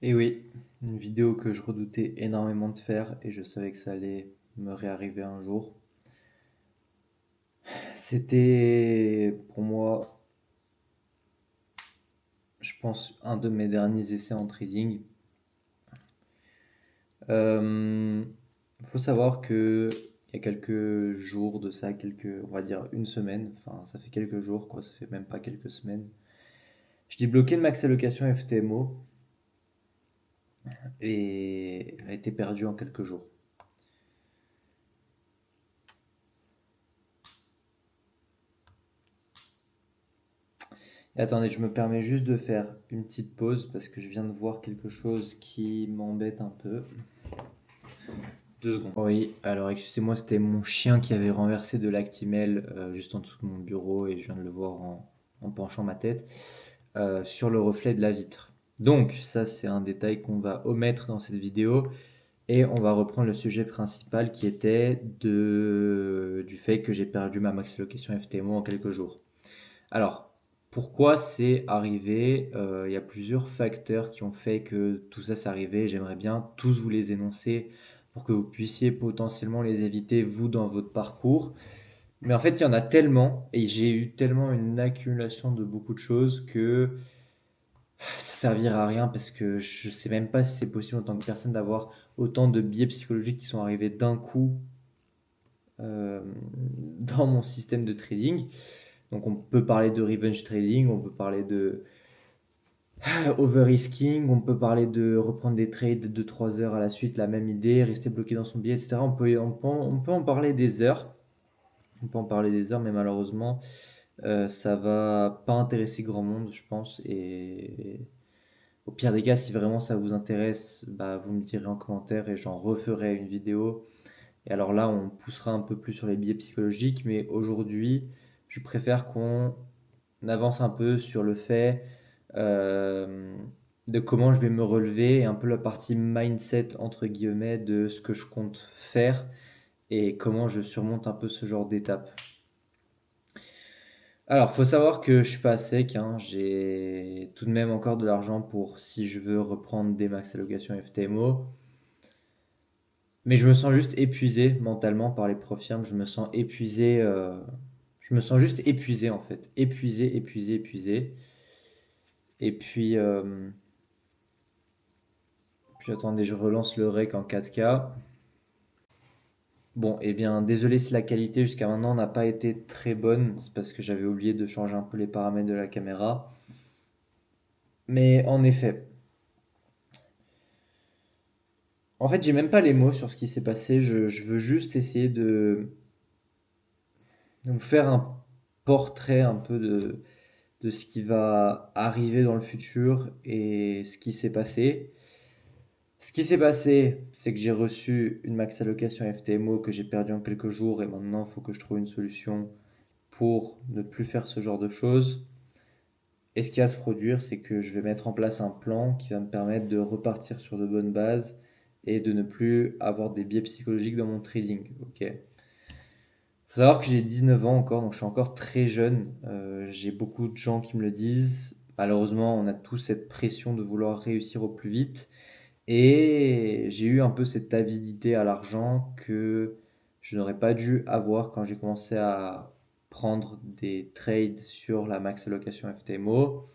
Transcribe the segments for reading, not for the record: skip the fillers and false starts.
Et oui, une vidéo que je redoutais énormément de faire et je savais que ça allait me réarriver un jour. C'était pour moi, je pense, un de mes derniers essais en trading. Euh, faut savoir que il y a quelques jours de ça, on va dire une semaine, enfin ça fait quelques jours quoi, ça fait même pas quelques semaines. Je débloqué une max allocation FTMO et elle a été perdue en quelques jours. Et attendez, je me permets juste de faire une petite pause parce que je viens de voir quelque chose qui m'embête un peu. 2 secondes. Oui, alors excusez-moi, c'était mon chien qui avait renversé de l'Actimel juste en dessous de mon bureau et je viens de le voir en penchant ma tête sur le reflet de la vitre. Donc ça c'est un détail qu'on va omettre dans cette vidéo et on va reprendre le sujet principal qui était du fait que j'ai perdu ma max allocation FTMO en quelques jours. Alors, pourquoi c'est arrivé? Il y a plusieurs facteurs qui ont fait que tout ça s'est arrivé. J'aimerais bien tous vous les énoncer pour que vous puissiez potentiellement les éviter, vous, dans votre parcours. Mais en fait, il y en a tellement, et j'ai eu tellement une accumulation de beaucoup de choses que ça servira à rien parce que je sais même pas si c'est possible en tant que personne d'avoir autant de biais psychologiques qui sont arrivés d'un coup euh, dans mon système de trading. Donc on peut parler de revenge trading, on peut parler de over-risking, on peut parler de reprendre des trades de 3 heures à la suite, la même idée, rester bloqué dans son billet, etc. On peut en parler des heures. On peut en parler des heures, mais malheureusement, ça va pas intéresser grand monde, je pense. Et au pire des cas, si vraiment ça vous intéresse, bah, vous me direz en commentaire et j'en referai une vidéo. Et alors là, on poussera un peu plus sur les biais psychologiques, mais aujourd'hui, je préfère qu'on avance un peu sur le fait euh, de comment je vais me relever et un peu la partie mindset entre guillemets de ce que je compte faire et comment je surmonte un peu ce genre d'étape. Alors, faut savoir que je suis pas à sec, hein. J'ai tout de même encore de l'argent pour si je veux reprendre des max allocations FTMO. Mais je me sens juste épuisé mentalement par les profirmes. Je me sens épuisé. Je me sens juste épuisé en fait. Épuisé, épuisé, épuisé. Et puis attendez, je relance le rec en 4K. Bon, eh bien, désolé si la qualité jusqu'à maintenant n'a pas été très bonne. C'est parce que j'avais oublié de changer un peu les paramètres de la caméra. Mais en effet, en fait, j'ai même pas les mots sur ce qui s'est passé. Je veux juste essayer de vous faire un portrait un peu de ce qui va arriver dans le futur et ce qui s'est passé. Ce qui s'est passé, c'est que j'ai reçu une max allocation FTMO que j'ai perdue en quelques jours et maintenant il faut que je trouve une solution pour ne plus faire ce genre de choses. Et ce qui va se produire, c'est que je vais mettre en place un plan qui va me permettre de repartir sur de bonnes bases et de ne plus avoir des biais psychologiques dans mon trading. Ok. Faut savoir que j'ai 19 ans encore, donc je suis encore très jeune. J'ai beaucoup de gens qui me le disent. Malheureusement, on a tous cette pression de vouloir réussir au plus vite. Et j'ai eu un peu cette avidité à l'argent que je n'aurais pas dû avoir quand j'ai commencé à prendre des trades sur la max allocation FTMO.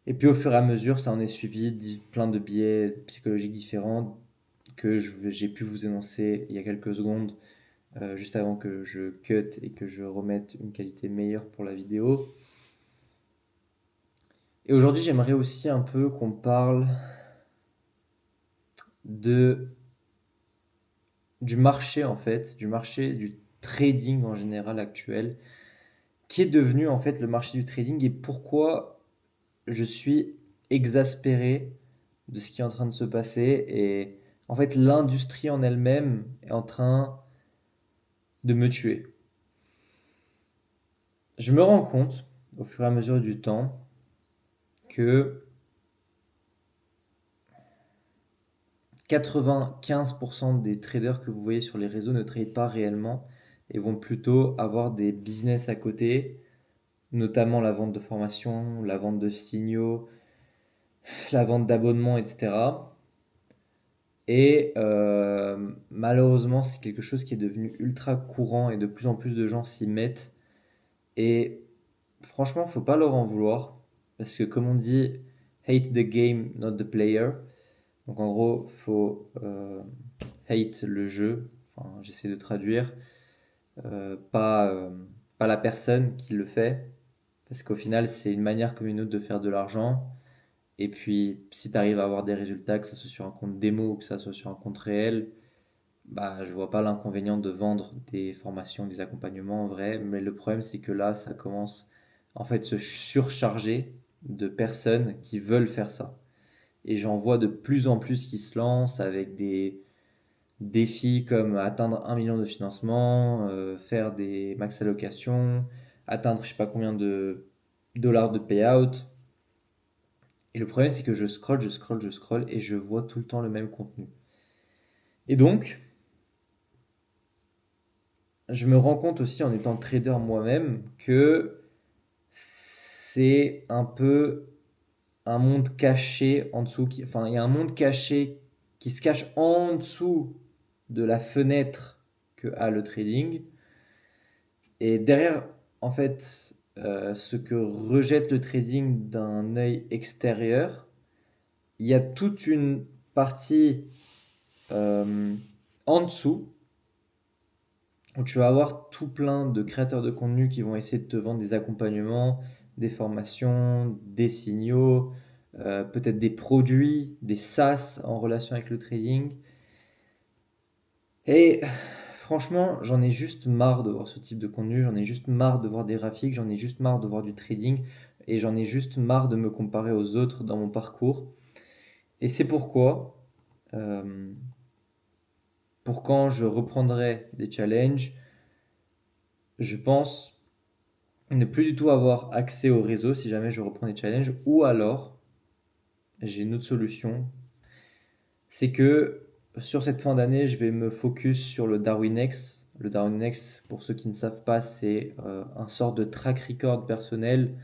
Et puis au fur et à mesure, ça en est suivi plein de biais psychologiques différents que j'ai pu vous énoncer il y a quelques secondes, juste avant que je cut et que je remette une qualité meilleure pour la vidéo. Et aujourd'hui, j'aimerais aussi un peu qu'on parle de du marché en fait, du marché du trading en général actuel, qui est devenu en fait le marché du trading et pourquoi je suis exaspéré de ce qui est en train de se passer et en fait l'industrie en elle-même est en train de me tuer. Je me rends compte au fur et à mesure du temps que 95% des traders que vous voyez sur les réseaux ne tradent pas réellement et vont plutôt avoir des business à côté, notamment la vente de formation, la vente de signaux, la vente d'abonnements, etc. Et malheureusement, c'est quelque chose qui est devenu ultra courant et de plus en plus de gens s'y mettent. Et franchement, faut pas leur en vouloir. Parce que comme on dit, hate the game, not the player. Donc en gros, faut hate le jeu. Enfin, j'essaie de traduire. Pas la personne qui le fait. Parce qu'au final, c'est une manière comme une autre de faire de l'argent. Et puis, si tu arrives à avoir des résultats, que ça soit sur un compte démo ou que ça soit sur un compte réel, bah, je vois pas l'inconvénient de vendre des formations, des accompagnements en vrai. Mais le problème, c'est que là, ça commence en fait se surcharger de personnes qui veulent faire ça. Et j'en vois de plus en plus qui se lancent avec des défis comme atteindre 1 million de financement, faire des max allocations, atteindre je sais pas combien de dollars de payout. Et le problème, c'est que je scroll et je vois tout le temps le même contenu. Et donc, je me rends compte aussi en étant trader moi-même que c'est un peu un monde caché en dessous. Enfin, il y a un monde caché qui se cache en dessous de la fenêtre que a le trading. Et derrière, en fait, ce que rejette le trading d'un œil extérieur, il y a toute une partie euh, en dessous où tu vas avoir tout plein de créateurs de contenu qui vont essayer de te vendre des accompagnements, des formations, des signaux, peut-être des produits, des SaaS en relation avec le trading. Et franchement, j'en ai juste marre de voir ce type de contenu, j'en ai juste marre de voir des graphiques, j'en ai juste marre de voir du trading et j'en ai juste marre de me comparer aux autres dans mon parcours. Et c'est pourquoi, euh, pour quand je reprendrai des challenges, je pense ne plus du tout avoir accès au réseau si jamais je reprends des challenges, ou alors j'ai une autre solution, c'est que sur cette fin d'année, je vais me focus sur le DarwinX. Le DarwinX, pour ceux qui ne savent pas, c'est un sort de track record personnel.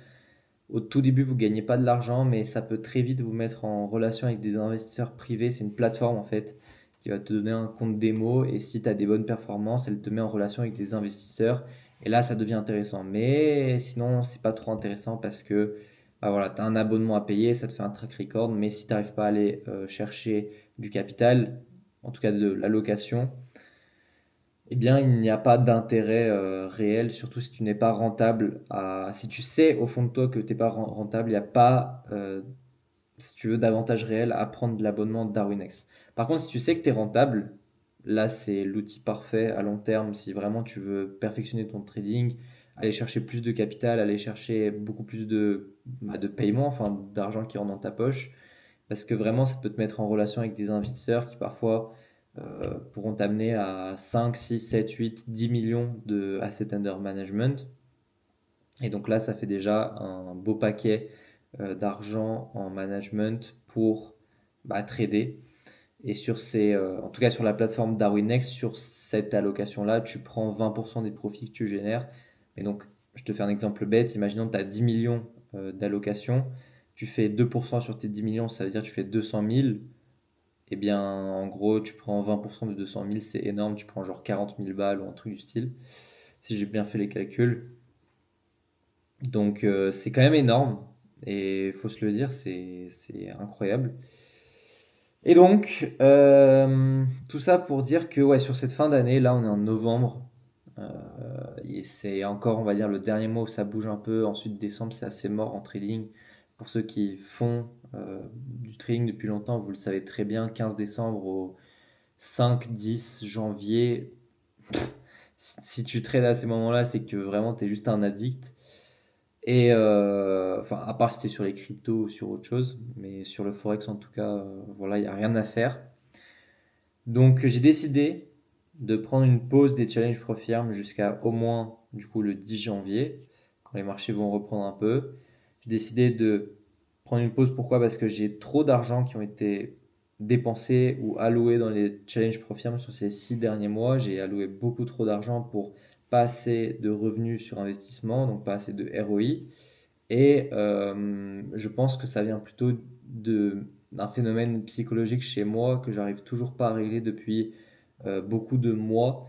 Au tout début, vous ne gagnez pas de l'argent, mais ça peut très vite vous mettre en relation avec des investisseurs privés. C'est une plateforme en fait qui va te donner un compte démo et si tu as des bonnes performances, elle te met en relation avec des investisseurs et là ça devient intéressant. Mais sinon, c'est pas trop intéressant parce que bah voilà, tu as un abonnement à payer, ça te fait un track record, mais si tu n'arrives pas à aller chercher du capital, en tout cas de l'allocation, eh bien, il n'y a pas d'intérêt réel, surtout si tu n'es pas rentable. Si tu sais au fond de toi que tu n'es pas rentable, il n'y a pas, si tu veux, d'avantage réel à prendre de l'abonnement de DarwinX. Par contre, si tu sais que tu es rentable, là, c'est l'outil parfait à long terme si vraiment tu veux perfectionner ton trading, aller chercher plus de capital, aller chercher beaucoup plus de paiement, enfin d'argent qui rentre dans ta poche. Parce que vraiment, ça peut te mettre en relation avec des investisseurs qui parfois pourront t'amener à 5, 6, 7, 8, 10 millions de assets under management. Et donc là, ça fait déjà un beau paquet d'argent en management pour trader. Et en tout cas sur la plateforme DarwinX, sur cette allocation-là, tu prends 20% des profits que tu génères. Et donc, je te fais un exemple bête. Imaginons que tu as 10 millions d'allocation. Tu fais 2% sur tes 10 millions, ça veut dire que tu fais 200 000. Eh bien, en gros, tu prends 20% de 200 000, c'est énorme. Tu prends genre 40 000 balles ou un truc du style, si j'ai bien fait les calculs. Donc, c'est quand même énorme. Et il faut se le dire, c'est incroyable. Et donc, tout ça pour dire que ouais, sur cette fin d'année, là, on est en novembre. Euh, et c'est encore, on va dire, le dernier mois où ça bouge un peu. Ensuite, décembre, c'est assez mort en trading. Pour ceux qui font du trading depuis longtemps, vous le savez très bien, 15 décembre au 5-10 janvier, si tu trades à ces moments-là, c'est que vraiment tu es juste un addict. Et enfin, à part si tu es sur les cryptos ou sur autre chose, mais sur le forex en tout cas, voilà, il n'y a rien à faire. Donc j'ai décidé de prendre une pause des challenges ProFirm jusqu'à au moins du coup le 10 janvier, quand les marchés vont reprendre un peu. J'ai décidé de prendre une pause, pourquoi? Parce que j'ai trop d'argent qui ont été dépensés ou alloués dans les challenges ProFirm sur ces 6 derniers mois. J'ai alloué beaucoup trop d'argent pour pas assez de revenus sur investissement, donc pas assez de ROI. Et je pense que ça vient plutôt d'un phénomène psychologique chez moi que j'arrive toujours pas à régler depuis beaucoup de mois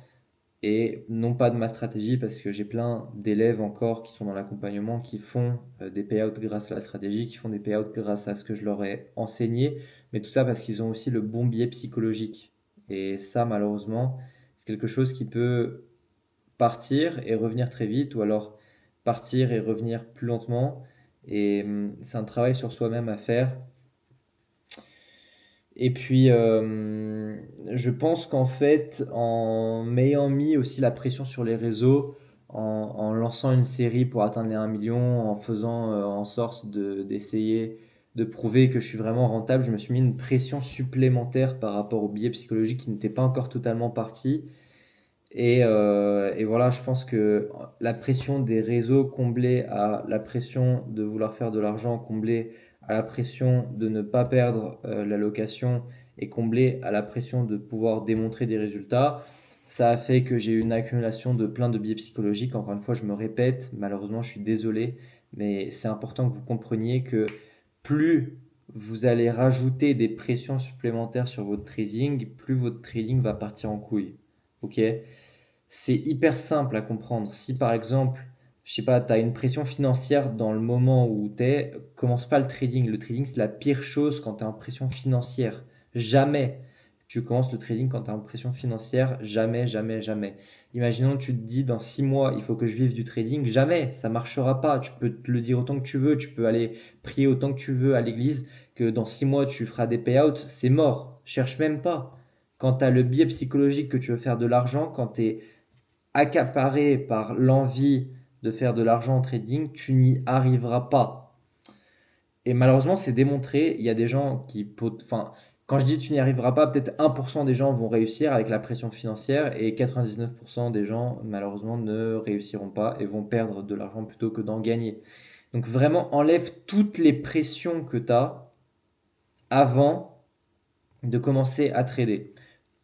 et non pas de ma stratégie parce que j'ai plein d'élèves encore qui sont dans l'accompagnement qui font des payouts grâce à la stratégie, qui font des payouts grâce à ce que je leur ai enseigné, mais tout ça parce qu'ils ont aussi le bon biais psychologique. Et ça, malheureusement, c'est quelque chose qui peut partir et revenir très vite ou alors partir et revenir plus lentement. Et c'est un travail sur soi-même à faire. Et puis, je pense qu'en fait, en m'ayant mis aussi la pression sur les réseaux, en lançant une série pour atteindre les 1 million, en faisant en sorte d'essayer de prouver que je suis vraiment rentable, je me suis mis une pression supplémentaire par rapport au biais psychologique qui n'était pas encore totalement parti. Et voilà, je pense que la pression des réseaux comblée à la pression de vouloir faire de l'argent, comblée à la pression de ne pas perdre la location et comblée à la pression de pouvoir démontrer des résultats, ça a fait que j'ai eu une accumulation de plein de biais psychologiques. Encore une fois, je me répète, malheureusement, je suis désolé, mais c'est important que vous compreniez que plus vous allez rajouter des pressions supplémentaires sur votre trading, plus votre trading va partir en couille. Ok? C'est hyper simple à comprendre. Si par exemple, je sais pas, tu as une pression financière dans le moment où tu es, commence pas le trading. Le trading, c'est la pire chose quand tu es en pression financière. Jamais tu commences le trading quand tu es en pression financière. Jamais, jamais, jamais. Imaginons, tu te dis dans 6 mois, il faut que je vive du trading. Jamais, ça marchera pas. Tu peux te le dire autant que tu veux. Tu peux aller prier autant que tu veux à l'église que dans 6 mois, tu feras des payouts. C'est mort. Cherche même pas. Quand tu as le biais psychologique que tu veux faire de l'argent, quand tu es accaparé par l'envie de faire de l'argent en trading, tu n'y arriveras pas. Et malheureusement, c'est démontré. Il y a des gens qui, enfin, quand je dis tu n'y arriveras pas, peut-être 1% des gens vont réussir avec la pression financière et 99% des gens, malheureusement, ne réussiront pas et vont perdre de l'argent plutôt que d'en gagner. Donc vraiment, enlève toutes les pressions que tu as avant de commencer à trader.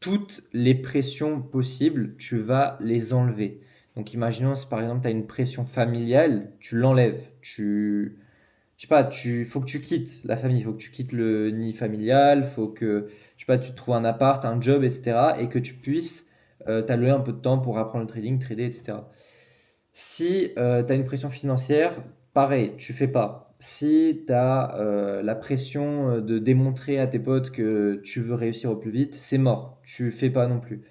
Toutes les pressions possibles, tu vas les enlever. Donc imaginons si par exemple tu as une pression familiale, tu l'enlèves. Je sais pas, faut que tu quittes la famille, il faut que tu quittes le nid familial, faut que, je sais pas, tu te trouves un appart, un job, etc. et que tu puisses t'allouer un peu de temps pour apprendre le trading, trader, etc. Si tu as une pression financière, pareil, tu fais pas. Si tu as la pression de démontrer à tes potes que tu veux réussir au plus vite, c'est mort. Tu fais pas non plus.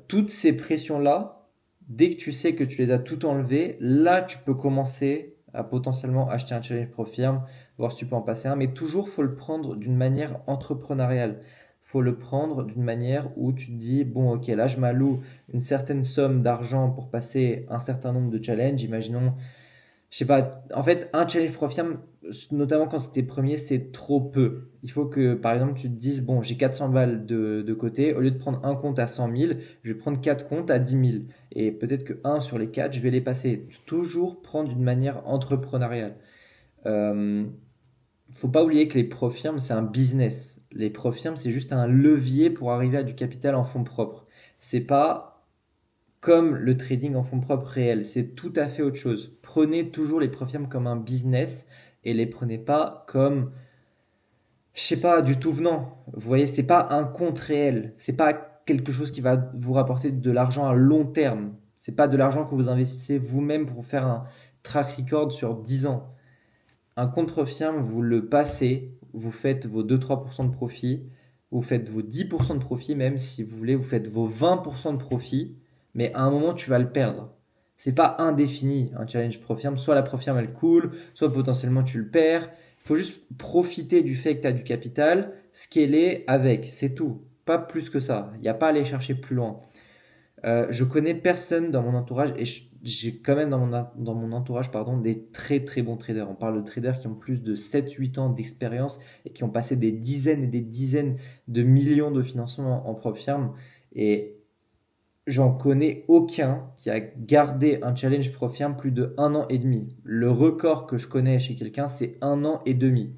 Toutes ces pressions-là, dès que tu sais que tu les as toutes enlevées, là tu peux commencer à potentiellement acheter un challenge pro firme, voir si tu peux en passer un, mais toujours faut le prendre d'une manière entrepreneuriale. Faut le prendre d'une manière où tu te dis, bon ok, là je m'alloue une certaine somme d'argent pour passer un certain nombre de challenges, imaginons je sais pas, en fait, un challenge profirme, notamment quand c'était premier, c'est trop peu. Il faut que, par exemple, tu te dises, bon, j'ai 400 balles de côté, au lieu de prendre un compte à 100 000, je vais prendre 4 comptes à 10 000. Et peut-être que un sur les 4, je vais les passer. Toujours prendre d'une manière entrepreneuriale. Euh, Faut pas oublier que les profirmes, c'est un business. Les profirmes, c'est juste un levier pour arriver à du capital en fonds propres. C'est pas comme le trading en fonds propres réel. C'est tout à fait autre chose. Prenez toujours les profirmes comme un business et les prenez pas comme, je sais pas, du tout venant. Vous voyez, c'est pas un compte réel. C'est pas quelque chose qui va vous rapporter de l'argent à long terme. C'est pas de l'argent que vous investissez vous-même pour faire un track record sur 10 ans. Un compte profirme, vous le passez, vous faites vos 2-3% de profit, vous faites vos 10% de profit, même si vous voulez, vous faites vos 20% de profit, mais à un moment, tu vas le perdre. C'est pas indéfini un challenge profirme, soit la profirme elle coule, soit potentiellement tu le perds. Il faut juste profiter du fait que tu as du capital, scaler avec, c'est tout. Pas plus que ça. Il n'y a pas à aller chercher plus loin. Je connais personne dans mon entourage et j'ai quand même dans mon entourage pardon, des très très bons traders. On parle de traders qui ont plus de 7-8 ans d'expérience et qui ont passé des dizaines et des dizaines de millions de financements en propre firme. Et j'en connais aucun qui a gardé un challenge pro firme plus de 1 an et demi. Le record que je connais chez quelqu'un, c'est 1 an et demi.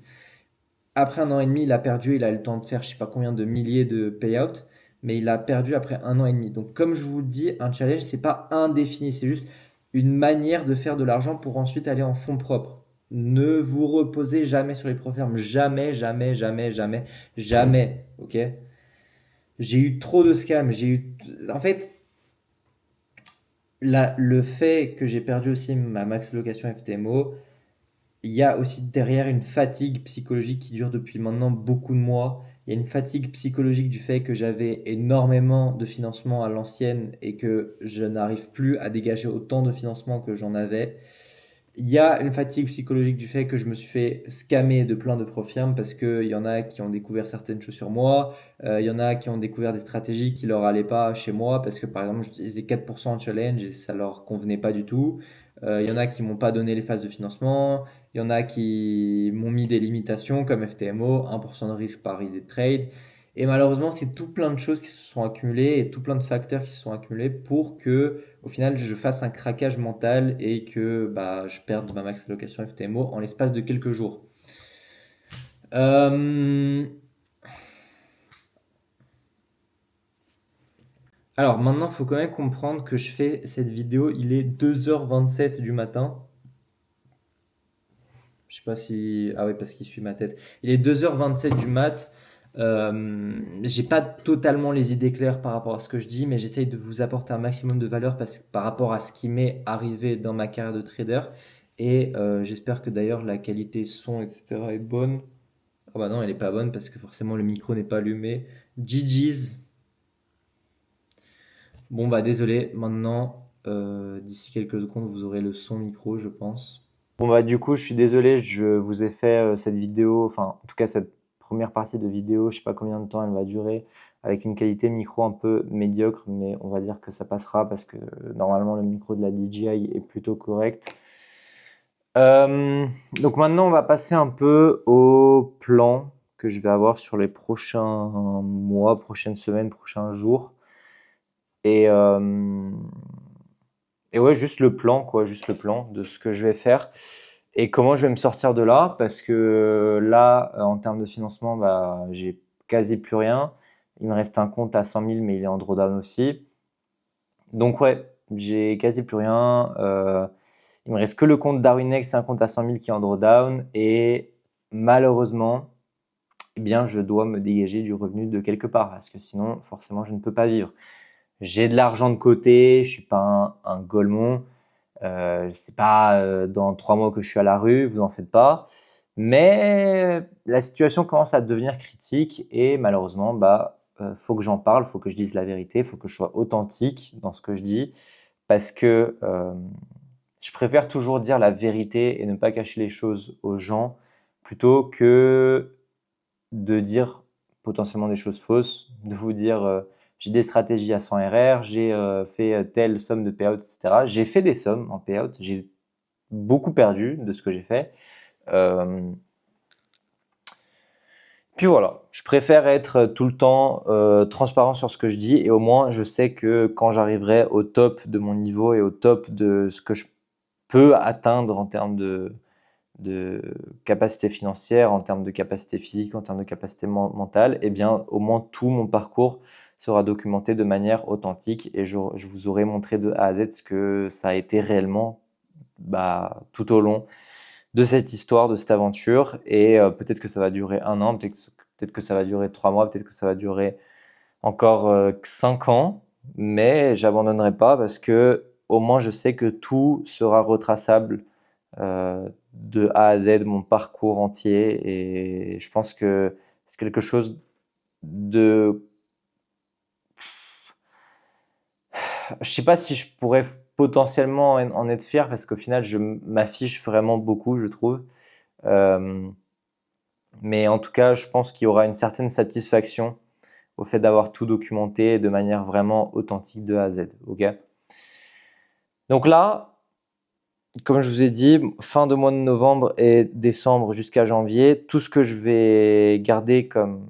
Après 1 an et demi, il a perdu, il a eu le temps de faire je sais pas combien de milliers de payouts, mais il a perdu après 1 an et demi. Donc comme je vous le dis, un challenge, c'est pas indéfini, c'est juste une manière de faire de l'argent pour ensuite aller en fonds propres. Ne vous reposez jamais sur les profs. Jamais, jamais, jamais, jamais, jamais. Ok? J'ai eu trop de scams. En fait, le fait que j'ai perdu aussi ma max location FTMO, il y a aussi derrière une fatigue psychologique qui dure depuis maintenant beaucoup de mois. Il y a une fatigue psychologique du fait que j'avais énormément de financement à l'ancienne et que je n'arrive plus à dégager autant de financement que j'en avais. Il y a une fatigue psychologique du fait que je me suis fait scammer de plein de profirmes parce qu'il y en a qui ont découvert certaines choses sur moi, il y en a qui ont découvert des stratégies qui leur allaient pas chez moi parce que par exemple j'utilisais 4% en challenge et ça leur convenait pas du tout. Il y en a qui m'ont pas donné les phases de financement, il y en a qui m'ont mis des limitations comme FTMO, 1% de risque par idée de trade. Et malheureusement, c'est tout plein de choses qui se sont accumulées et tout plein de facteurs qui se sont accumulés pour que au final, je fasse un craquage mental et que bah, je perde ma max allocation FTMO en l'espace de quelques jours. Alors maintenant, il faut quand même comprendre que je fais cette vidéo, il est 2h27 du matin. Je sais pas si... Ah oui, parce qu'il suit ma tête. Il est 2h27 du mat. J'ai pas totalement les idées claires par rapport à ce que je dis, mais j'essaye de vous apporter un maximum de valeur par rapport à ce qui m'est arrivé dans ma carrière de trader. Et j'espère que d'ailleurs la qualité son, etc. est bonne. Ah bah non, elle est pas bonne parce que forcément le micro n'est pas allumé. GG's. Bon bah désolé, maintenant, d'ici quelques secondes, vous aurez le son micro, je pense. Bon bah du coup, je suis désolé, je vous ai fait cette vidéo, enfin en tout cas cette première partie de vidéo, je sais pas combien de temps elle va durer, avec une qualité micro un peu médiocre, mais on va dire que ça passera parce que normalement le micro de la DJI est plutôt correct. Donc maintenant, on va passer un peu au plan que je vais avoir sur les prochains mois, prochaines semaines, prochains jours. Et, euh, et ouais, juste le plan, quoi, juste le plan de ce que je vais faire et comment je vais me sortir de là. Parce que là, en termes de financement, bah, j'ai quasi plus rien. Il me reste un compte à 100 000, mais il est en drawdown aussi. Donc ouais, j'ai quasi plus rien. Il me reste que le compte DarwinX, c'est un compte à 100 000 qui est en drawdown. Et malheureusement, eh bien, je dois me dégager du revenu de quelque part parce que sinon, forcément, je ne peux pas vivre. J'ai de l'argent de côté, je suis pas un golemon. C'est pas dans 3 mois que je suis à la rue, vous en faites pas. Mais la situation commence à devenir critique et malheureusement, bah, faut que j'en parle, faut que je dise la vérité, faut que je sois authentique dans ce que je dis parce que je préfère toujours dire la vérité et ne pas cacher les choses aux gens plutôt que de dire potentiellement des choses fausses, de vous dire j'ai des stratégies à 100 RR, j'ai fait telle somme de payout, etc. J'ai fait des sommes en payout, j'ai beaucoup perdu de ce que j'ai fait. Euh, Puis voilà, je préfère être tout le temps transparent sur ce que je dis et au moins je sais que quand j'arriverai au top de mon niveau et au top de ce que je peux atteindre en termes de capacité financière, en termes de capacité physique, en termes de capacité mentale, eh bien au moins tout mon parcours sera documenté de manière authentique et je vous aurai montré de A à Z ce que ça a été réellement bah, tout au long de cette histoire, de cette aventure. Et peut-être que ça va durer 1 an, peut-être que ça va durer 3 mois, peut-être que ça va durer encore 5 ans, mais j'abandonnerai pas parce que au moins je sais que tout sera retraçable de A à Z, mon parcours entier. Et je pense que c'est quelque chose de... Je sais pas si je pourrais potentiellement en être fier parce qu'au final, je m'affiche vraiment beaucoup, je trouve. Euh, mais en tout cas, je pense qu'il y aura une certaine satisfaction au fait d'avoir tout documenté de manière vraiment authentique de A à Z. Ok. Donc là, comme je vous ai dit, fin de mois de novembre et décembre jusqu'à janvier, tout ce que je vais garder comme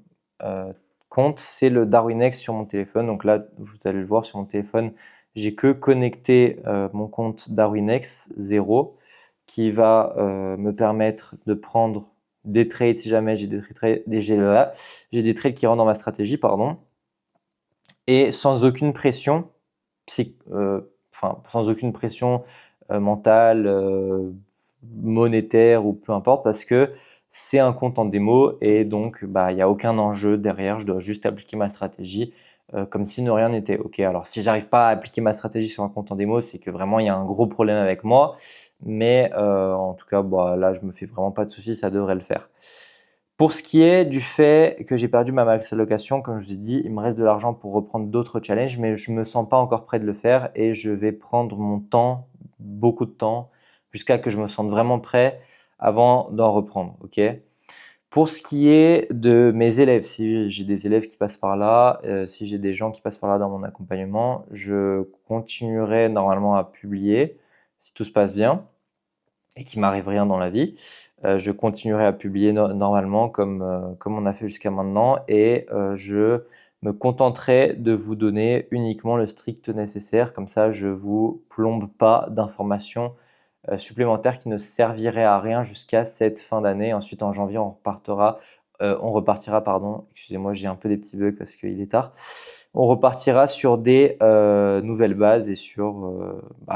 compte, c'est le DarwinX sur mon téléphone. Donc là, vous allez le voir sur mon téléphone, j'ai que connecté mon compte DarwinX 0 qui va me permettre de prendre des trades si jamais j'ai des trades qui rentrent dans ma stratégie, pardon, et sans aucune pression, sans aucune pression mentale, monétaire ou peu importe, parce que c'est un compte en démo et donc bah, il n'y a aucun enjeu derrière, je dois juste appliquer ma stratégie comme si ne rien n'était. Ok, alors si j'arrive pas à appliquer ma stratégie sur un compte en démo, c'est que vraiment il y a un gros problème avec moi, mais en tout cas bah, là je me fais vraiment pas de soucis, ça devrait le faire. Pour ce qui est du fait que j'ai perdu ma max allocation, comme je vous ai dit, il me reste de l'argent pour reprendre d'autres challenges, mais je me sens pas encore prêt de le faire et je vais prendre mon temps, beaucoup de temps, jusqu'à que je me sente vraiment prêt avant d'en reprendre. Ok. Pour ce qui est de mes élèves, si j'ai des élèves qui passent par là, si j'ai des gens qui passent par là dans mon accompagnement, je continuerai normalement à publier si tout se passe bien et qu'il m'arrive rien dans la vie. Je continuerai à publier normalement comme on a fait jusqu'à maintenant et je me contenterai de vous donner uniquement le strict nécessaire. Comme ça, je ne vous plombe pas d'informations supplémentaires qui ne serviraient à rien jusqu'à cette fin d'année. Ensuite, en janvier, on repartira, pardon, excusez-moi, j'ai un peu des petits bugs parce qu'il est tard. On repartira sur des nouvelles bases et sur,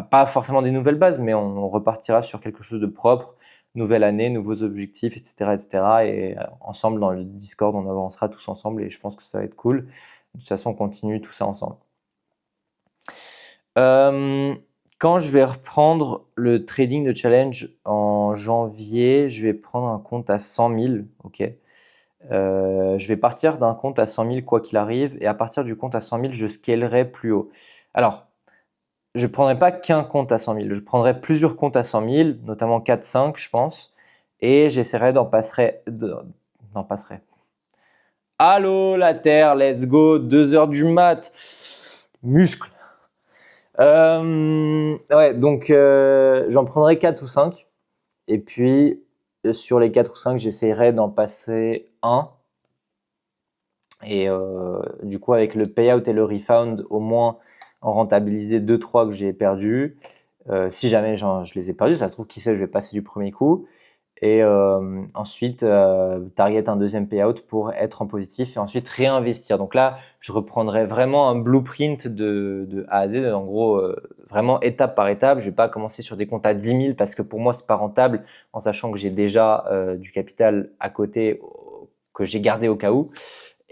pas forcément des nouvelles bases, mais on repartira sur quelque chose de propre, nouvelle année, nouveaux objectifs, etc., etc. Et ensemble, dans le Discord, on avancera tous ensemble et je pense que ça va être cool. De toute façon, on continue tout ça ensemble. Quand je vais reprendre le trading de challenge en janvier, je vais prendre un compte à 100 000, ok. Je vais partir d'un compte à 100 000 quoi qu'il arrive et à partir du compte à 100 000, je scalerai plus haut. Alors, je ne prendrai pas qu'un compte à 100 000, je prendrai plusieurs comptes à 100 000, notamment 4-5 je pense, et j'essaierai d'en passer. Allô la Terre, let's go, 2 heures du mat, muscle. Ouais, donc j'en prendrai 4 ou 5. Et puis, sur les 4 ou 5, j'essaierai d'en passer un. Et du coup, avec le payout et le refund, au moins en rentabiliser 2-3 que j'ai perdus. Si jamais je les ai perdus, ça se trouve, qui sait, je vais passer du premier coup. Et ensuite, target un deuxième payout pour être en positif et ensuite réinvestir. Donc là, je reprendrai vraiment un blueprint de A à Z. En gros, vraiment étape par étape. Je vais pas commencer sur des comptes à 10 000 parce que pour moi, c'est pas rentable en sachant que j'ai déjà du capital à côté que j'ai gardé au cas où.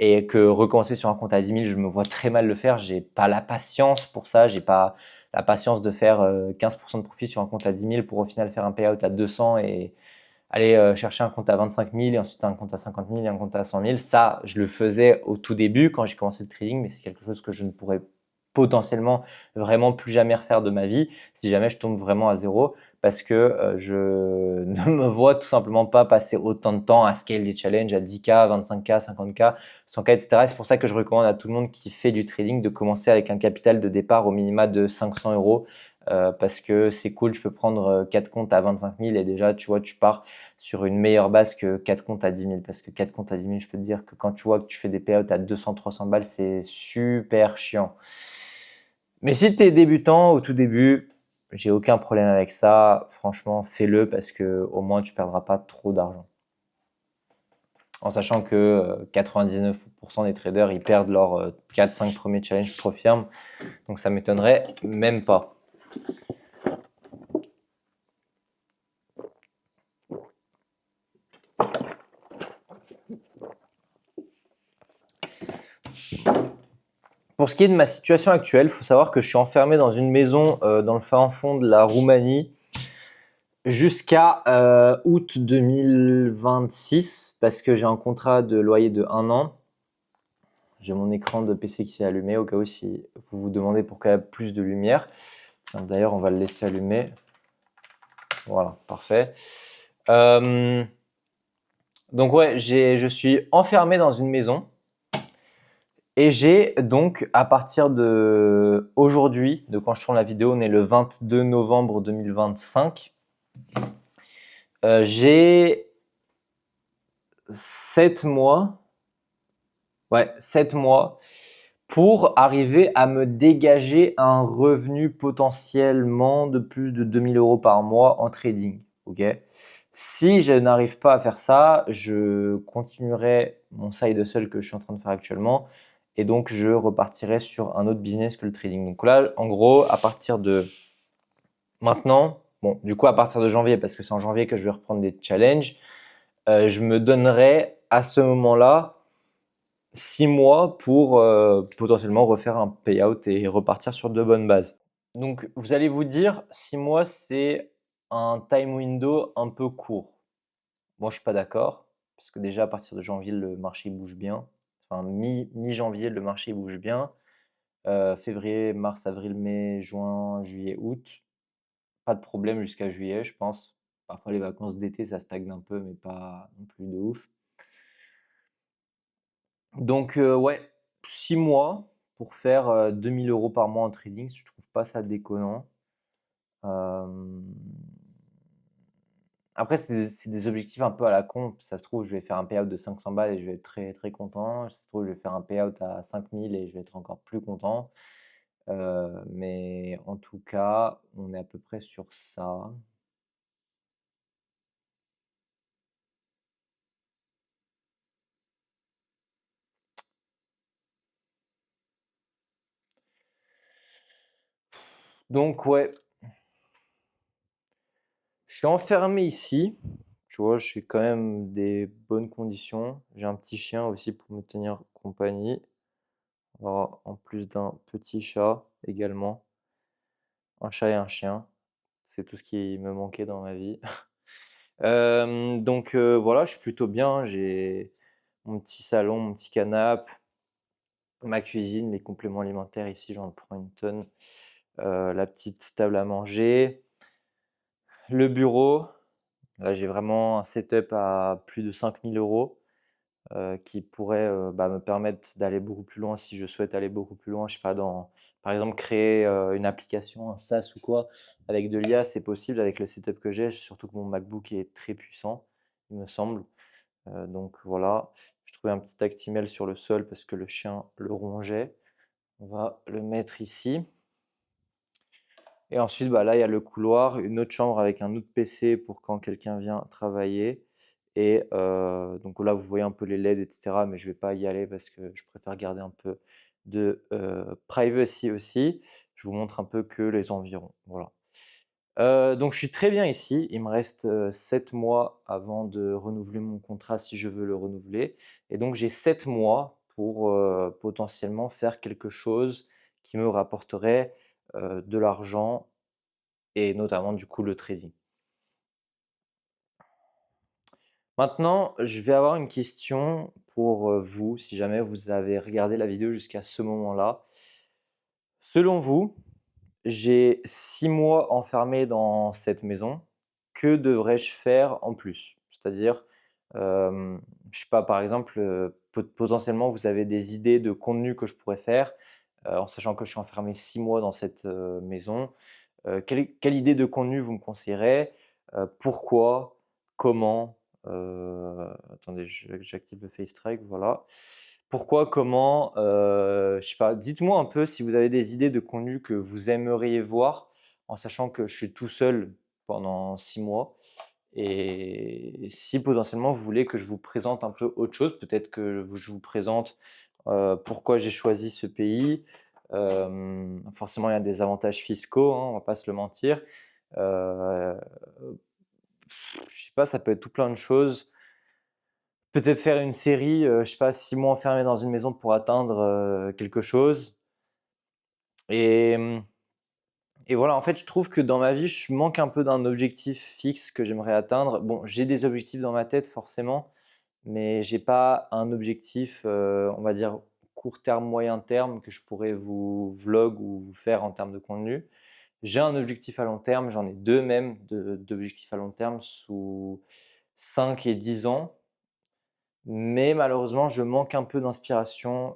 Et que recommencer sur un compte à 10 000, je me vois très mal le faire. J'ai pas la patience pour ça. J'ai pas la patience de faire 15% de profit sur un compte à 10 000 pour au final faire un payout à 200 et aller chercher un compte à 25 000 et ensuite un compte à 50 000 et un compte à 100 000. Ça, je le faisais au tout début quand j'ai commencé le trading, mais c'est quelque chose que je ne pourrais potentiellement vraiment plus jamais refaire de ma vie si jamais je tombe vraiment à zéro parce que je ne me vois tout simplement pas passer autant de temps à scale des challenges à 10K, 25K, 50K, 100K, etc. Et c'est pour ça que je recommande à tout le monde qui fait du trading de commencer avec un capital de départ au minima de 500 euros parce que c'est cool, je peux prendre 4 comptes à 25 000 et déjà, tu vois, tu pars sur une meilleure base que 4 comptes à 10 000 parce que 4 comptes à 10 000, je peux te dire que quand tu vois que tu fais des payouts à 200-300 balles, c'est super chiant. Mais si tu es débutant au tout début, j'ai aucun problème avec ça. Franchement, fais-le parce que au moins tu perdras pas trop d'argent. En sachant que 99% des traders, ils perdent leurs 4-5 premiers challenges pro firme. Donc ça m'étonnerait même pas. Pour ce qui est de ma situation actuelle, il faut savoir que je suis enfermé dans une maison dans le fin fond de la Roumanie jusqu'à août 2026 parce que j'ai un contrat de loyer de 1 an. J'ai mon écran de PC qui s'est allumé au cas où si vous vous demandez pourquoi il y a plus de lumière. Tiens, d'ailleurs, on va le laisser allumer. Voilà, parfait. Donc ouais, je suis enfermé dans une maison. Et j'ai donc, à partir de aujourd'hui, de quand je tourne la vidéo, on est le 22 novembre 2025, j'ai 7 mois, 7 mois pour arriver à me dégager un revenu potentiellement de plus de 2 000 euros par mois en trading. Ok. Si je n'arrive pas à faire ça, je continuerai mon side hustle que je suis en train de faire actuellement et donc je repartirai sur un autre business que le trading. Donc là, en gros, à partir de Maintenant, bon, du coup, à partir de janvier, parce que c'est en janvier que je vais reprendre des challenges, je me donnerai à ce moment-là 6 mois pour potentiellement refaire un payout et repartir sur de bonnes bases. Donc, vous allez vous dire, 6 mois, c'est un time window un peu court. Moi, je suis pas d'accord, parce que déjà, à partir de janvier, le marché bouge bien. Enfin, mi-janvier, le marché bouge bien. Février, mars, avril, mai, juin, juillet, août. Pas de problème jusqu'à juillet, je pense. Parfois, les vacances d'été, ça stagne un peu, mais pas non plus de ouf. Donc, ouais, 6 mois pour faire 2000 euros par mois en trading, je trouve pas ça déconnant. Euh, Après, c'est des objectifs un peu à la con. Ça se trouve, je vais faire un payout de 500 balles et je vais être très, très content. Ça se trouve, je vais faire un payout à 5000 et je vais être encore plus content. Mais en tout cas, on est à peu près sur ça. Donc, ouais, je suis enfermé ici. Tu vois, je suis quand même des bonnes conditions. J'ai un petit chien aussi pour me tenir compagnie. Alors, en plus d'un petit chat également. Un chat et un chien. C'est tout ce qui me manquait dans ma vie. Donc voilà, je suis plutôt bien. J'ai mon petit salon, mon petit canapé, ma cuisine, mes compléments alimentaires. Ici, j'en prends une tonne. La petite table à manger, le bureau. Là, j'ai vraiment un setup à plus de 5000 euros qui pourrait me permettre d'aller beaucoup plus loin si je souhaite aller beaucoup plus loin. Je sais pas, par exemple, créer une application, un SaaS ou quoi, avec de l'IA, c'est possible avec le setup que j'ai, surtout que mon MacBook est très puissant, il me semble. Donc voilà, je trouvais un petit Actimel sur le sol parce que le chien le rongeait. On va le mettre ici. Et ensuite, là, il y a le couloir, une autre chambre avec un autre PC pour quand quelqu'un vient travailler. Et donc là, vous voyez un peu les LED, etc. Mais je ne vais pas y aller parce que je préfère garder un peu de privacy aussi. Je vous montre un peu que les environs. Voilà. Donc je suis très bien ici. Il me reste 7 mois avant de renouveler mon contrat si je veux le renouveler. Et donc j'ai 7 mois pour potentiellement faire quelque chose qui me rapporterait de l'argent et notamment du coup le trading. Maintenant, je vais avoir une question pour vous, si jamais vous avez regardé la vidéo jusqu'à ce moment-là. Selon vous, j'ai 6 mois enfermé dans cette maison. Que devrais-je faire en plus? C'est-à-dire, je sais pas, par exemple, potentiellement, vous avez des idées de contenu que je pourrais faire, en sachant que je suis enfermé 6 mois dans cette maison. Quelle idée de contenu vous me conseillerez? Pourquoi? Comment? Attendez, j'active le face track, voilà. Pourquoi? Comment? Je sais pas, dites-moi un peu si vous avez des idées de contenu que vous aimeriez voir, en sachant que je suis tout seul pendant 6 mois et si potentiellement vous voulez que je vous présente un peu autre chose, peut-être que je vous présente, pourquoi j'ai choisi ce pays. Forcément, il y a des avantages fiscaux, hein, on va pas se le mentir. Heu, je sais pas, ça peut être tout plein de choses. Peut-être faire une série, je sais pas, 6 mois enfermé dans une maison pour atteindre, quelque chose et et voilà, en fait, je trouve que dans ma vie, je manque un peu d'un objectif fixe que j'aimerais atteindre. Bon, j'ai des objectifs dans ma tête forcément, mais j'ai pas un objectif, on va dire court terme, moyen terme que je pourrais vous vlog ou vous faire en termes de contenu. J'ai un objectif à long terme, j'en ai 2 même d'objectifs à long terme sous 5 et 10 ans, mais malheureusement, je manque un peu d'inspiration,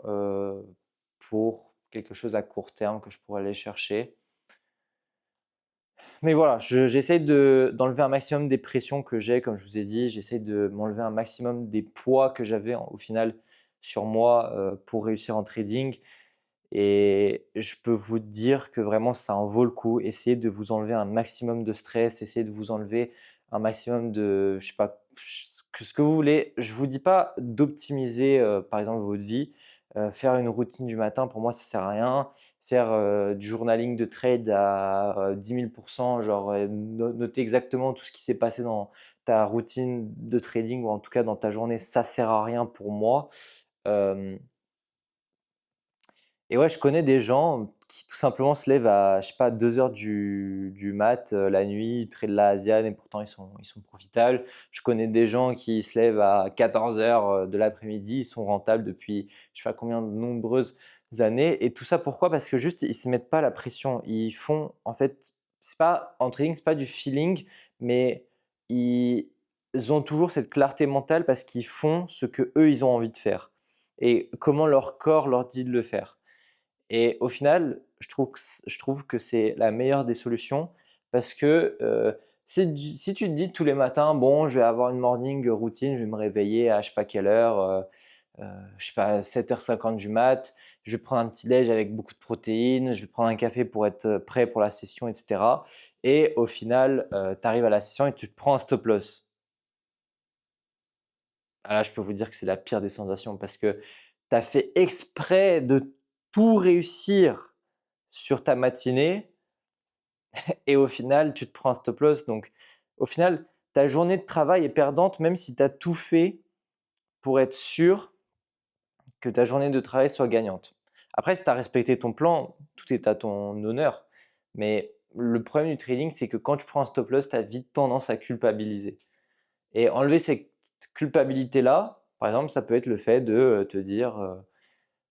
pour quelque chose à court terme que je pourrais aller chercher. Mais voilà, j'essaye d'enlever un maximum des pressions que j'ai, comme je vous ai dit. J'essaye de m'enlever un maximum des poids que j'avais au final sur moi pour réussir en trading. Et je peux vous dire que vraiment, ça en vaut le coup. Essayez de vous enlever un maximum de stress, essayez de vous enlever un maximum de, je sais pas, ce que vous voulez. Je vous dis pas d'optimiser, par exemple, votre vie. Faire une routine du matin, pour moi, ça sert à rien. faire du journaling de trade à 10 000%, genre noter exactement tout ce qui s'est passé dans ta routine de trading ou en tout cas dans ta journée, ça sert à rien pour moi. Euh, et ouais, je connais des gens qui tout simplement se lèvent à, je sais pas, 2 heures du mat la nuit, ils tradent la Asian et pourtant ils sont profitables. Je connais des gens qui se lèvent à 14 heures de l'après-midi, ils sont rentables depuis je sais pas combien de nombreuses années. Et tout ça pourquoi? Parce que juste ils se mettent pas la pression. Ils font, en fait, c'est pas, en trading, c'est pas du feeling, mais ils ont toujours cette clarté mentale parce qu'ils font ce que eux ils ont envie de faire et comment leur corps leur dit de le faire. Et au final, je trouve que c'est la meilleure des solutions parce que si tu te dis tous les matins, bon, je vais avoir une morning routine, je vais me réveiller à je sais pas quelle heure, je sais pas, 7h50 du mat, je vais prendre un petit déj avec beaucoup de protéines, je vais prendre un café pour être prêt pour la session, etc. Et au final, tu arrives à la session et tu te prends un stop loss. Ah là, je peux vous dire que c'est la pire des sensations parce que tu as fait exprès de tout réussir sur ta matinée et au final, tu te prends un stop loss. Donc, au final, ta journée de travail est perdante même si tu as tout fait pour être sûr que ta journée de travail soit gagnante. Après, si tu as respecté ton plan, tout est à ton honneur. Mais le problème du trading, c'est que quand tu prends un stop loss, tu as vite tendance à culpabiliser. Et enlever cette culpabilité-là, par exemple, ça peut être le fait de te dire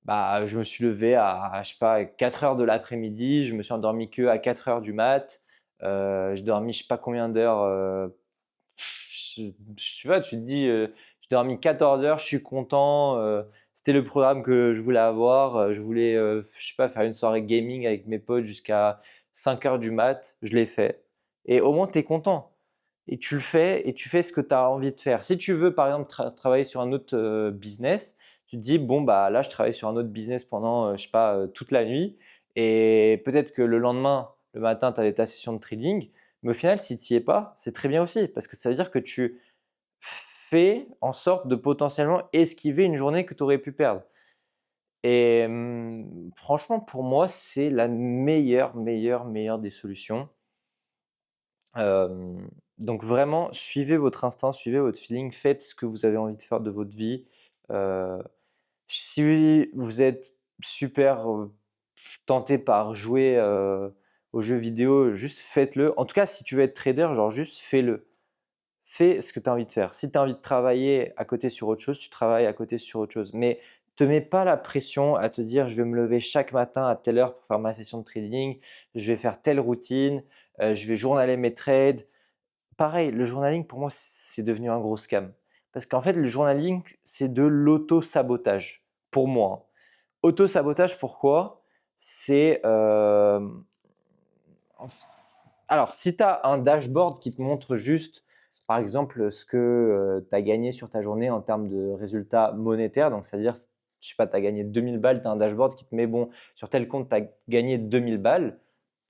bah, je me suis levé à, je sais pas, 4 heures de l'après-midi, je me suis endormi que à 4 heures du mat, j'ai dormi je sais pas combien d'heures, je sais pas, tu te dis, j'ai dormi 14 heures, je suis content, c'était le programme que je voulais avoir, je voulais, je sais pas, faire une soirée gaming avec mes potes jusqu'à 5 heures du mat, je l'ai fait. Et au moins, tu es content. Et tu le fais et tu fais ce que tu as envie de faire. Si tu veux, par exemple, travailler sur un autre business, tu te dis, bon, bah là, je travaille sur un autre business pendant, je sais pas, toute la nuit. Et peut-être que le lendemain, le matin, tu avais ta session de trading. Mais au final, si tu n'y es pas, c'est très bien aussi. Parce que ça veut dire que tu fais en sorte de potentiellement esquiver une journée que tu aurais pu perdre. Et franchement, pour moi, c'est la meilleure, meilleure, meilleure des solutions. Euh, donc vraiment, suivez votre instinct, suivez votre feeling, faites ce que vous avez envie de faire de votre vie. Euh, Si vous êtes super tenté par jouer aux jeux vidéo, juste faites-le. En tout cas, si tu veux être trader, genre juste fais-le. Fais ce que tu as envie de faire. Si tu as envie de travailler à côté sur autre chose, tu travailles à côté sur autre chose. Mais te mets pas la pression à te dire je vais me lever chaque matin à telle heure pour faire ma session de trading, je vais faire telle routine, je vais journaler mes trades. Pareil, le journaling pour moi c'est devenu un gros scam. Parce qu'en fait le journaling c'est de l'auto-sabotage pour moi. Auto-sabotage pourquoi? C'est alors si tu as un dashboard qui te montre juste par exemple ce que tu as gagné sur ta journée en termes de résultats monétaires, donc c'est-à-dire je sais pas, tu as gagné 2000 balles, tu as un dashboard qui te met bon sur tel compte tu as gagné 2000 balles.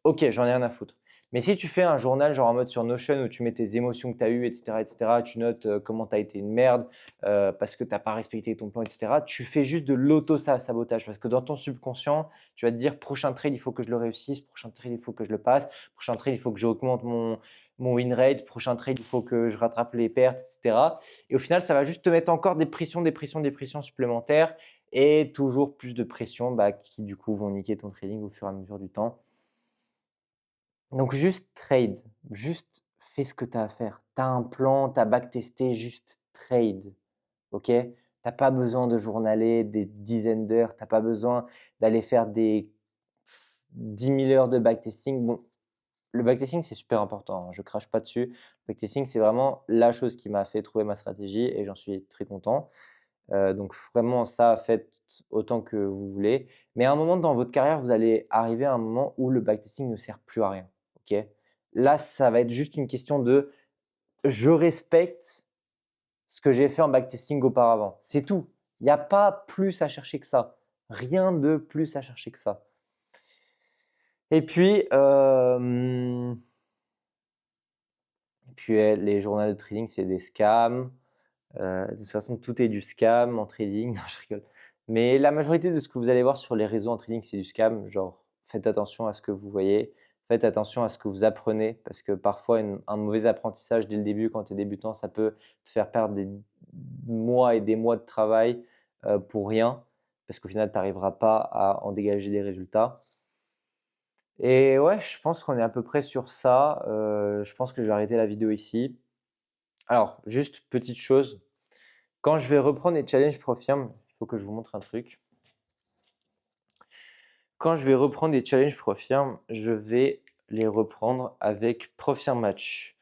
Ok, j'en ai rien à foutre. Mais si tu fais un journal genre en mode sur Notion où tu mets tes émotions que tu as eues, etc., tu notes comment tu as été une merde parce que tu n'as pas respecté ton plan, etc., tu fais juste de l'auto-sabotage parce que dans ton subconscient, tu vas te dire prochain trade, il faut que je le réussisse, prochain trade, il faut que je le passe, prochain trade, il faut que j'augmente mon win rate, prochain trade, il faut que je rattrape les pertes, etc. Et au final, ça va juste te mettre encore des pressions, des pressions, des pressions supplémentaires et toujours plus de pressions bah, qui du coup vont niquer ton trading au fur et à mesure du temps. Donc juste trade, juste fais ce que tu as à faire. Tu as un plan, tu as backtesté, juste trade. Ok? T'as pas besoin de journaler des dizaines d'heures, tu n'as pas besoin d'aller faire des 10 000 heures de backtesting. Bon, le backtesting, c'est super important, hein, je crache pas dessus. Le backtesting, c'est vraiment la chose qui m'a fait trouver ma stratégie et j'en suis très content. Donc vraiment, ça, faites autant que vous voulez. Mais à un moment dans votre carrière, vous allez arriver à un moment où le backtesting ne sert plus à rien. Ok? Là, ça va être juste une question de je respecte ce que j'ai fait en backtesting auparavant. C'est tout. Il n'y a pas plus à chercher que ça. Rien de plus à chercher que ça. Et puis, les journaux de trading, c'est des scams. De toute façon, tout est du scam en trading. Non, je rigole. Mais la majorité de ce que vous allez voir sur les réseaux en trading, c'est du scam. Genre, faites attention à ce que vous voyez, faites attention à ce que vous apprenez parce que parfois un mauvais apprentissage dès le début quand tu es débutant, ça peut te faire perdre des mois et des mois de travail pour rien parce qu'au final, tu n'arriveras pas à en dégager des résultats. Et ouais, je pense qu'on est à peu près sur ça. Je pense que je vais arrêter la vidéo ici. Alors, juste petite chose, quand je vais reprendre les challenges Profirme, il faut que je vous montre un truc. Quand je vais reprendre les challenges Profirme, je vais les reprendre avec Profirme Match.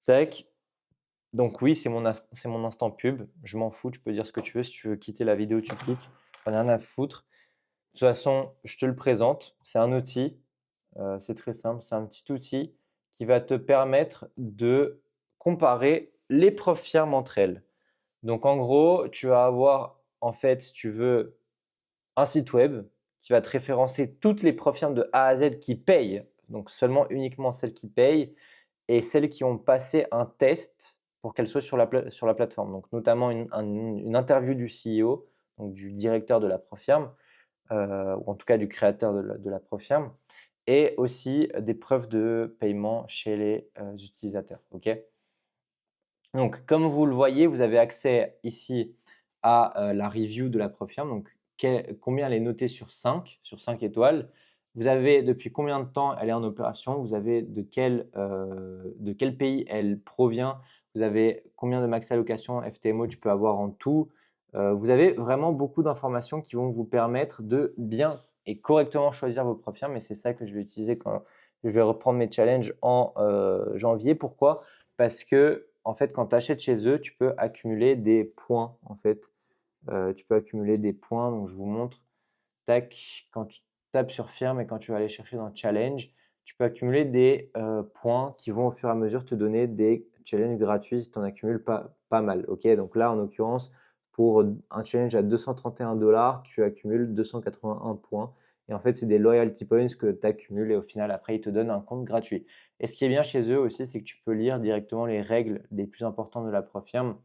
Tac. Donc oui, c'est mon instant pub. Je m'en fous, tu peux dire ce que tu veux. Si tu veux quitter la vidéo, tu quittes. J'en ai rien à foutre. De toute façon, je te le présente. C'est un outil. C'est très simple. C'est un petit outil qui va te permettre de comparer les Profirmes entre elles. Donc en gros, tu vas avoir en fait, si tu veux, un site web qui va te référencer toutes les Profirmes de A à Z qui payent, donc seulement uniquement celles qui payent et celles qui ont passé un test pour qu'elles soient sur la plateforme. Donc notamment une interview du CEO, donc du directeur de la Profirme, ou en tout cas du créateur de la Profirme, et aussi des preuves de paiement chez les utilisateurs. Ok. Donc, comme vous le voyez, vous avez accès ici à la review de la Profirme. Donc, combien elle est notée sur 5 étoiles. Vous avez depuis combien de temps elle est en opération. Vous avez de quel pays elle provient. Vous avez combien de max allocation FTMO tu peux avoir en tout. Vous avez vraiment beaucoup d'informations qui vont vous permettre de bien et correctement choisir vos Profirmes. Et c'est ça que je vais utiliser quand je vais reprendre mes challenges en janvier. Pourquoi? Parce que en fait, quand tu achètes chez eux, tu peux accumuler des points. En fait, tu peux accumuler des points. Donc, je vous montre. Tac, quand tu tapes sur firme et quand tu vas aller chercher dans challenge, tu peux accumuler des points qui vont au fur et à mesure te donner des challenges gratuits si tu en accumules pas mal. Ok, donc là, en l'occurrence, pour un challenge à 231 $, tu accumules 281 points. Et en fait, c'est des loyalty points que tu accumules et au final, après, ils te donnent un compte gratuit. Et ce qui est bien chez eux aussi, c'est que tu peux lire directement les règles les plus importantes de la Profirme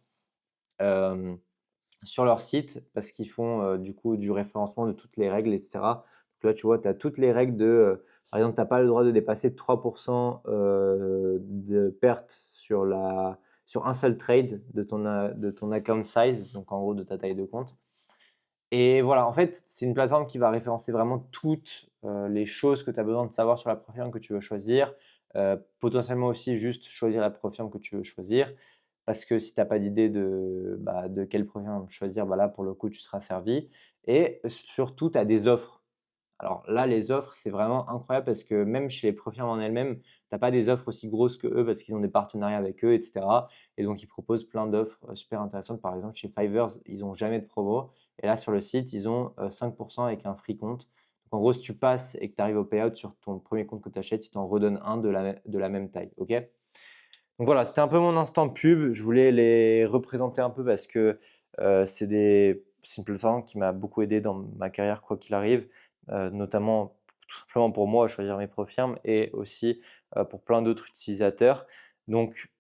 sur leur site parce qu'ils font du coup du référencement de toutes les règles, etc. Donc là, tu vois, tu as toutes les règles de, par exemple, tu n'as pas le droit de dépasser 3% de perte sur un seul trade de ton account size, donc en gros de ta taille de compte. Et voilà, en fait, c'est une plateforme qui va référencer vraiment toutes les choses que tu as besoin de savoir sur la Profirme que tu veux choisir. Potentiellement aussi juste choisir la Profirme que tu veux choisir. Parce que si tu n'as pas d'idée de quelle Profirme choisir, bah là, pour le coup, tu seras servi. Et surtout, tu as des offres. Alors là, les offres, c'est vraiment incroyable parce que même chez les Profirmes en elles-mêmes, tu n'as pas des offres aussi grosses que eux parce qu'ils ont des partenariats avec eux, etc. Et donc, ils proposent plein d'offres super intéressantes. Par exemple, chez Fiverr, ils n'ont jamais de promo. Et là, sur le site, ils ont 5% avec un free compte. Donc, en gros, si tu passes et que tu arrives au payout sur ton premier compte que tu achètes, ils t'en redonnent un de la même taille. Ok. Donc voilà, c'était un peu mon instant pub. Je voulais les représenter un peu parce que c'est une plateforme qui m'a beaucoup aidé dans ma carrière, quoi qu'il arrive, notamment tout simplement pour moi à choisir mes Profirmes et aussi pour plein d'autres utilisateurs. Donc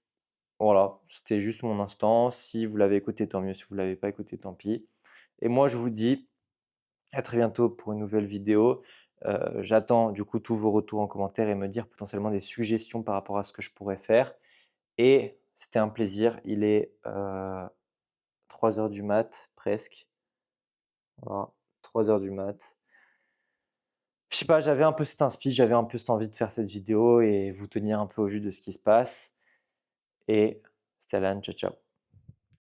voilà, c'était juste mon instant. Si vous l'avez écouté, tant mieux. Si vous ne l'avez pas écouté, tant pis. Et moi, je vous dis à très bientôt pour une nouvelle vidéo. J'attends du coup tous vos retours en commentaire et me dire potentiellement des suggestions par rapport à ce que je pourrais faire. Et c'était un plaisir. Il est 3 heures du mat presque. Voilà, 3 heures du mat. Je sais pas, j'avais un peu cette inspi, j'avais un peu cette envie de faire cette vidéo et vous tenir un peu au jus de ce qui se passe. Et c'était Alan, ciao ciao.